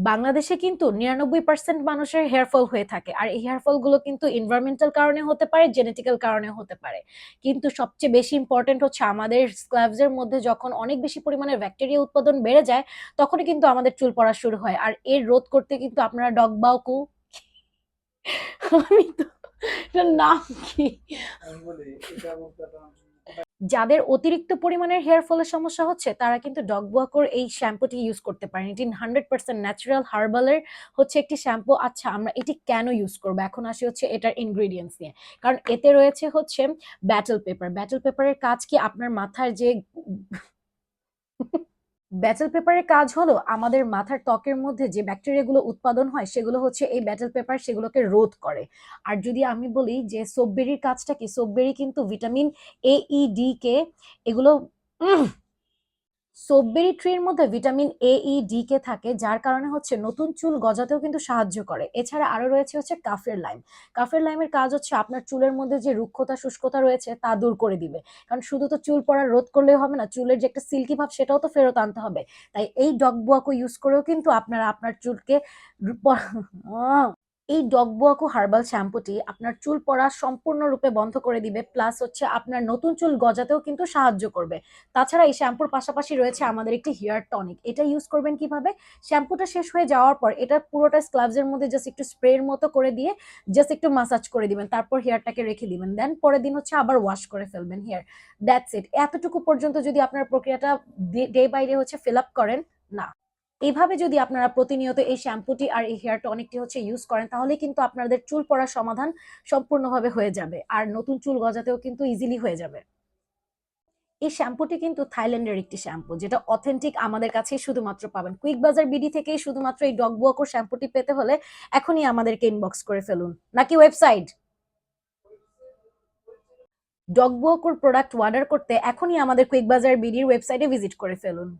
বাংলাদেশে কিন্তু 99% মানুষের হেয়ার ফল হয়ে থাকে, আর এই হেয়ার ফল গুলো কিন্তু এনভায়রনমেন্টাল কারণে হতে পারে, জেনেটিক্যাল কারণে হতে পারে। কিন্তু সবচেয়ে বেশি ইম্পর্টেন্ট হচ্ছে আমাদের স্ক্ল্যাভস এর মধ্যে যখন অনেক বেশি পরিমাণে ব্যাকটেরিয়া উৎপাদন বেড়ে যায়, তখনই কিন্তু আমাদের চুল পড়া শুরু হয়। আর এর রোধ করতে কিন্তু আপনারা ডগ বাউকু আমি তো এটার নাম কি, যাদের অতিরিক্ত পরিমাণের হেয়ার ফলের সমস্যা হচ্ছে তারা কিন্তু ডগ ওয়াকর এই শ্যাম্পুটি ইউজ করতে পারেন। এটি 100% ন্যাচারাল হার্বালের হচ্ছে একটি শ্যাম্পু। আচ্ছা, আমরা এটি কেন ইউজ করবো, এখন আসি হচ্ছে এটার ইনগ্রিডিয়েন্টস নিয়ে। কারণ এতে রয়েছে হচ্ছে ব্যাটল পেপার। ব্যাটল পেপারের কাজ কি, আপনার মাথার যে ব্যাটেল পেপারের কাজ হলো আমাদের মাথার ত্বকের মধ্যে যে ব্যাকটেরিয়াগুলো উৎপাদন হয় সেগুলো হচ্ছে এই ব্যাটেল পেপার সেগুলোকে রোধ করে। আর যদি আমি বলি যে সোপবেরির কাজটা কি, সোপবেরি কিন্তু ভিটামিন AED কে এগুলো সোপবেরি ট্রির মধ্যে ভিটামিন AED থাকে, যার কারণে হচ্ছে নতুন চুল গজাতেও কিন্তু সাহায্য করে। এছাড়া আরো রয়েছে হচ্ছে কাফের লাইম। কাফের লাইমের কাজ হচ্ছে আপনার চুলের মধ্যে যে রুক্ষতা শুষ্কতা রয়েছে তা দূর করে দিবে। কারণ শুধু তো চুল পড়া রোধ করলেই হবে না, চুলের যে একটা সিল্কি ভাব সেটাও তো ফেরত আনতে হবে। তাই এই ডগ বুয়াকো ইউজ করেও কিন্তু আপনারা আপনার চুলকে এই ডগবুয়াকো হার্বাল শ্যাম্পুটি আপনার চুল পড়া সম্পূর্ণরূপে বন্ধ করে দিবে, প্লাস হচ্ছে আপনার নতুন চুল গজাতেও কিন্তু সাহায্য করবে। তাছাড়া এই শ্যাম্পুর পাশাপাশি রয়েছে আমাদের একটি হেয়ার টনিক। এটা ইউজ করবেন কিভাবে, শ্যাম্পুটা শেষ হয়ে যাওয়ার পর এটা পুরোটা স্ক্লাবসের মধ্যে জাস্ট একটু স্প্রের মতো করে দিয়ে জাস্ট একটু মাসাজ করে দিবেন, তারপর হেয়ারটাকে রেখে দিবেন, দেন পরের দিন হচ্ছে আবার ওয়াশ করে ফেলবেন হেয়ার। That's it. এতটুকু পর্যন্ত যদি আপনার প্রক্রিয়াটা ডে বাই ডে হচ্ছে ফিল আপ করেন না, এইভাবে যদি আপনারা প্রতিনিয়ত এই শ্যাম্পুটি আর এই হেয়ার টনিকটি হচ্ছে ইউজ করেন, তাহলে কিন্তু আপনাদের চুল পড়ার সমাধান সম্পূর্ণভাবে হয়ে যাবে, আর নতুন চুল গজাতেও কিন্তু ইজিলি হয়ে যাবে। এই শ্যাম্পুটি কিন্তু থাইল্যান্ডের একটি শ্যাম্পু, যেটা অথেন্টিক আমাদের কাছেই শুধুমাত্র পাবেন। কুইক বাজার বিডি থেকেই শুধুমাত্র এই ডগ ওয়াকর শ্যাম্পুটি পেতে হলে এখনই আমাদেরকে ইনবক্স করে ফেলুন, নাকি ওয়েবসাইট। ডগ ওয়াকর প্রোডাক্ট অর্ডার করতে এখনই আমাদের কুইক বাজার বিডির ওয়েবসাইটে ভিজিট করে ফেলুন।